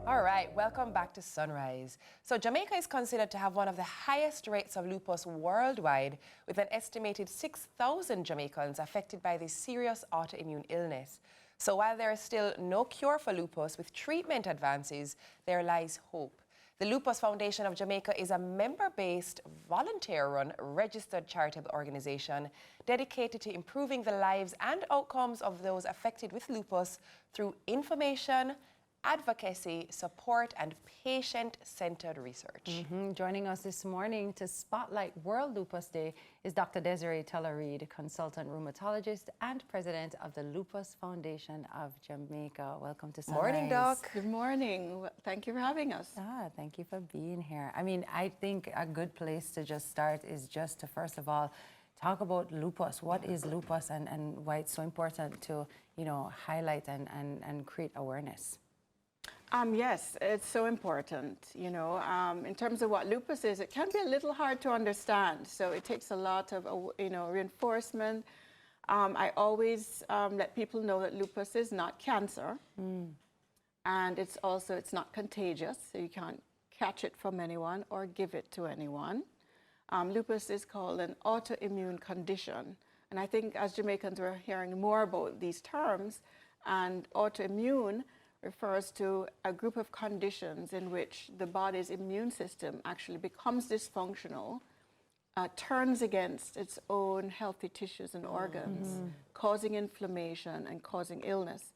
All right, welcome back to Sunrise. So Jamaica is considered to have one of the highest rates of lupus worldwide, with an estimated 6,000 Jamaicans affected by this serious autoimmune illness. So while there is still no cure for lupus, with treatment advances, there lies hope. The Lupus Foundation of Jamaica is a member-based, volunteer-run, registered charitable organization dedicated to improving the lives and outcomes of those affected with lupus through information, advocacy, support, and patient-centered research. Joining us this morning to spotlight World Lupus Day is Dr. Desiree Teller-Reid, consultant rheumatologist and president of the Lupus Foundation of Jamaica. Welcome to Sunrise. Morning, Doc. Good morning. Thank you for having us. Thank you for being here. I mean, I think a good place to just start is just to, first of all, talk about lupus. What is lupus and why it's so important to, highlight and create awareness? Yes, it's so important, in terms of what lupus is. It can be a little hard to understand, so it takes a lot of, reinforcement. I always let people know that lupus is not cancer, and it's not contagious, so you can't catch it from anyone or give it to anyone. Lupus is called an autoimmune condition, and I think as Jamaicans we're hearing more about these terms, and autoimmune refers to a group of conditions in which the body's immune system actually becomes dysfunctional, turns against its own healthy tissues and organs, causing inflammation and causing illness.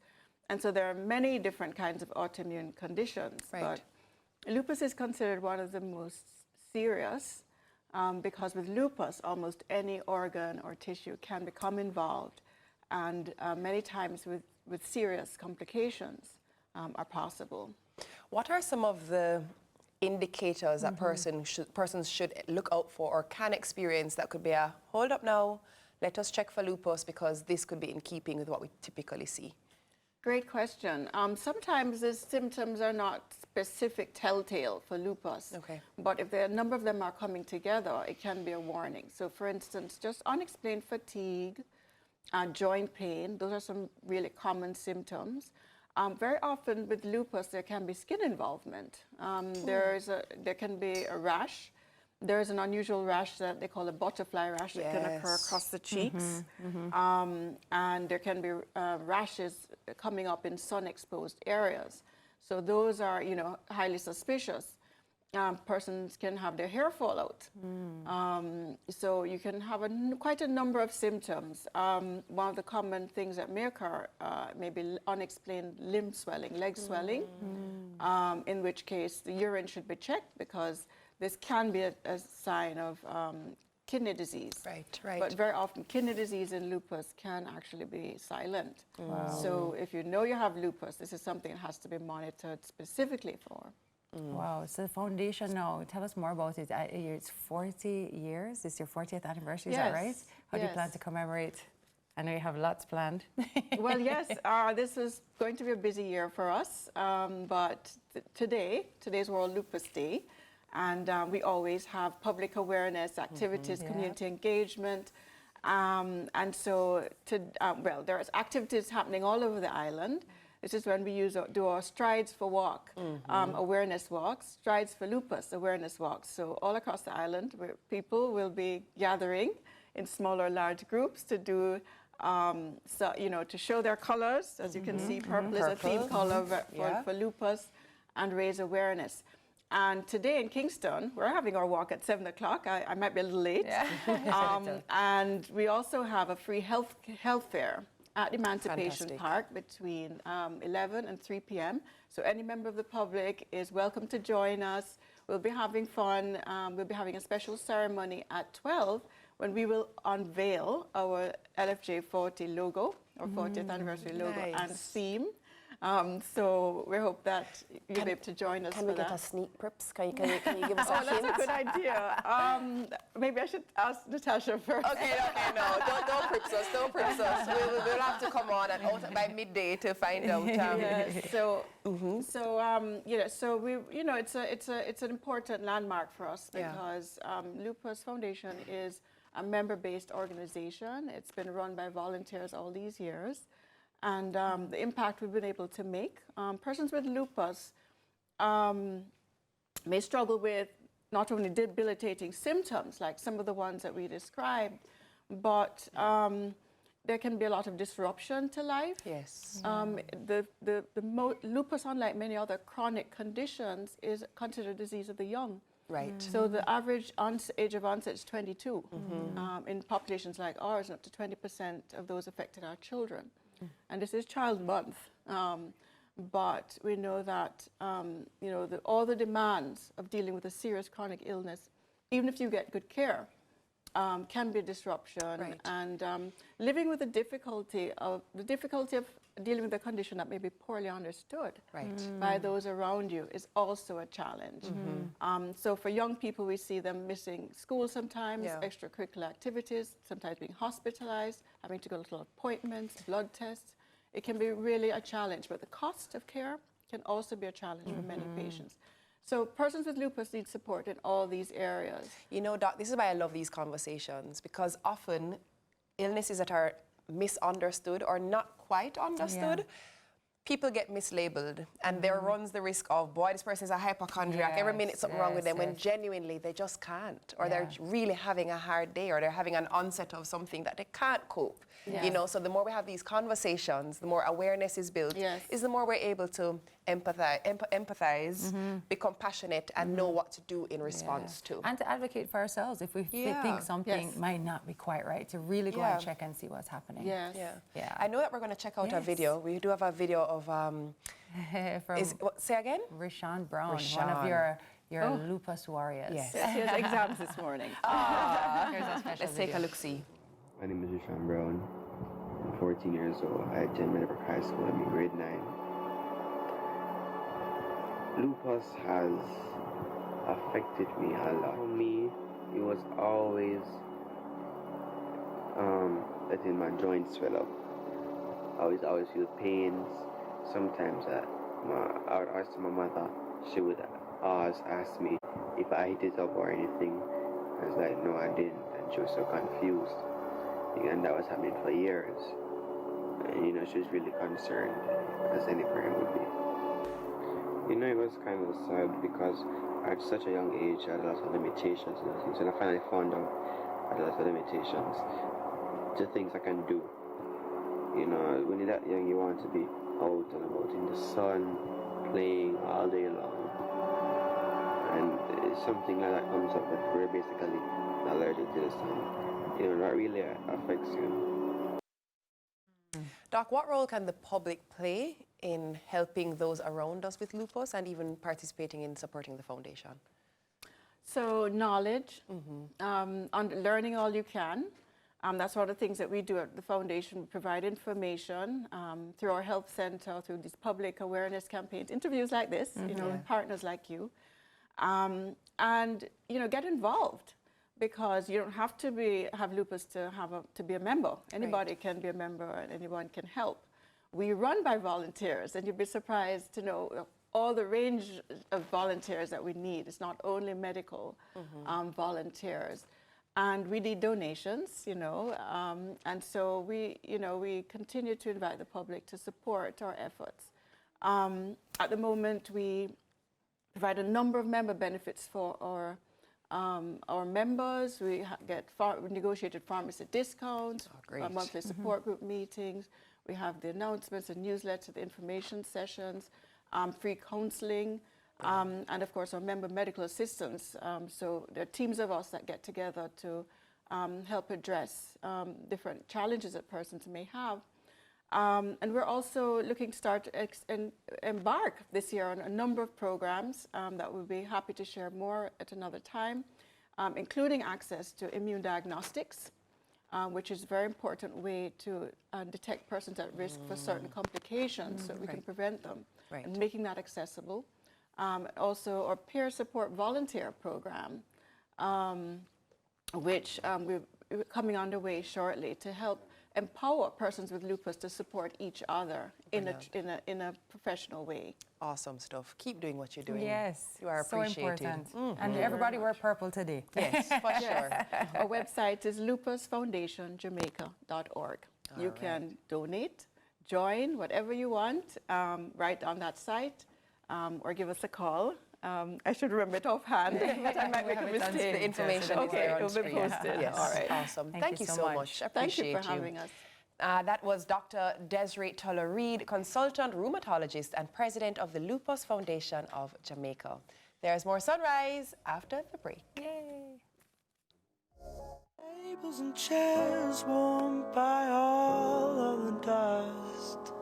And so there are many different kinds of autoimmune conditions, but lupus is considered one of the most serious because with lupus, almost any organ or tissue can become involved, and many times with serious complications are possible. What are some of the indicators that persons should look out for or can experience that could be a hold up now, let us check for lupus because this could be in keeping with what we typically see? Great question. Sometimes the symptoms are not specific telltale for lupus, but if a number of them are coming together, it can be a warning. So for instance, just unexplained fatigue, joint pain, those are some really common symptoms. Very often with lupus, there can be skin involvement. There can be a rash. There is an unusual rash that they call a butterfly rash that can occur across the cheeks. And there can be rashes coming up in sun-exposed areas. So those are, highly suspicious. Persons can have their hair fall out. So you can have quite a number of symptoms. One of the common things that may occur may be unexplained limb swelling, leg swelling, in which case the urine should be checked because this can be a sign of kidney disease. Right. But very often kidney disease and lupus can actually be silent. So if you know you have lupus, this is something that has to be monitored specifically for. Wow, so the foundation now, tell us more about it. It's 40 years, it's your 40th anniversary, is that right? How do you plan to commemorate? I know you have lots planned. Well, yes, this is going to be a busy year for us, but today's World Lupus Day, and we always have public awareness activities, community engagement, and so, there's activities happening all over the island. This is when we do our Strides for Walk, awareness walks, Strides for Lupus awareness walks. So all across the island, where people will be gathering in small or large groups to do, to show their colors. As you can see, purple is a theme color for lupus, and raise awareness. And today in Kingston, we're having our walk at 7 o'clock. I might be a little late. And we also have a free health fair at Emancipation Park between 11 and 3 p.m. So any member of the public is welcome to join us. We'll be having fun. We'll be having a special ceremony at 12 when we will unveil our LFJ 40 logo, our 40th anniversary logo and theme. So we hope that you'll be able to join us for that. Can we get a sneak prips? Can you give us a hint? That's a good idea. Maybe I should ask Natasha first. Okay, no, don't prips us, don't prips us. We'll have to come on by midday to find out. Yes, so we, it's an important landmark for us because Lupus Foundation is a member-based organization. It's been run by volunteers all these years. And the impact we've been able to make. Persons with lupus may struggle with not only debilitating symptoms, like some of the ones that we described, but there can be a lot of disruption to life. Yes. Lupus, unlike many other chronic conditions, is considered a disease of the young. Right. So the average age of onset is 22. In populations like ours, up to 20% of those affected are children. And this is Child Month. But we know that all the demands of dealing with a serious chronic illness, even if you get good care, can be a disruption. Right. And living with the difficulty of dealing with a condition that may be poorly understood by those around you is also a challenge. So for young people, we see them missing school sometimes, extracurricular activities, sometimes being hospitalized, having to go to appointments, blood tests. It can be really a challenge, but the cost of care can also be a challenge for many patients. So persons with lupus need support in all these areas. You know, Doc, this is why I love these conversations, because often illnesses that are misunderstood or not quite understood, people get mislabeled, and there runs the risk of, boy, this person is a hypochondriac, every minute something wrong with them, when genuinely they just can't, or they're really having a hard day, or they're having an onset of something that they can't cope. You know, so the more we have these conversations, the more awareness is built, is the more we're able to empathize, be compassionate, and know what to do in response to. And to advocate for ourselves if we think something might not be quite right, to really go and check and see what's happening. I know that we're going to check out a video. We do have a video of, say again? Rashawn Brown, one of your lupus warriors. Yes, he has exams this morning. Here's a special Let's take a look-see. My name is Rashawn Brown. I'm 14 years old. I attend Meadowbrook High School. I'm in grade 9. Lupus has affected me a lot. For me, it was always letting my joints swell up. I always feel pains. Sometimes I would ask my mother. She would always ask me if I hit it up or anything. I was like, no, I didn't. And she was so confused. And that was happening for years. And, she was really concerned, as any parent would be. It was kind of sad because at such a young age, I had a lot of limitations and things. And I finally found out I had a lot of limitations. The things I can do. When you're that young, you want to be out and about in the sun, playing all day long. And something like that comes up, but we're basically allergic to the sun. That really affects you. Doc, what role can the public play in helping those around us with lupus and even participating in supporting the foundation? So knowledge, learning all you can. That's one of the things that we do at the foundation. We provide information through our health center, through these public awareness campaigns, interviews like this, with partners like you. And, get involved. Because you don't have to have lupus to be a member. Anybody can be a member and anyone can help. We run by volunteers, and you'd be surprised to know all the range of volunteers that we need. It's not only medical volunteers. And we need donations, and so we continue to invite the public to support our efforts. At the moment, we provide a number of member benefits for our members. We get negotiated pharmacy discounts, monthly support group meetings. We have the announcements, the newsletter, the information sessions, free counseling, and of course our member medical assistance. So there are teams of us that get together to help address different challenges that persons may have. And we're also looking to start and embark this year on a number of programs that we'll be happy to share more at another time, including access to immune diagnostics, which is a very important way to detect persons at risk for certain complications so that we can prevent them, and making that accessible. Also, our peer support volunteer program, which we're coming underway shortly to help empower persons with lupus to support each other in a professional way. Awesome stuff. Keep doing what you're doing. Yes, you are appreciated. So important. And everybody wear purple today. Yes, for sure. Our website is lupusfoundationjamaica.org. You can donate, join, whatever you want, right on that site. or give us a call. I should remember it offhand, but I might make a mistake. The information is there on it'll be screen. posted. Yes, All right. awesome. Thank you so much. Appreciate Thank you for having us. That was Dr. Desiree Toller-Reed, consultant rheumatologist and president of the Lupus Foundation of Jamaica. There's more Sunrise after the break. Yay. Tables and chairs warmed by all of the dust.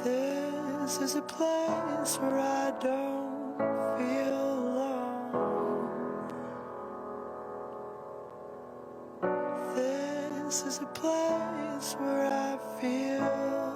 This is a place where I don't feel alone. This is a place where I feel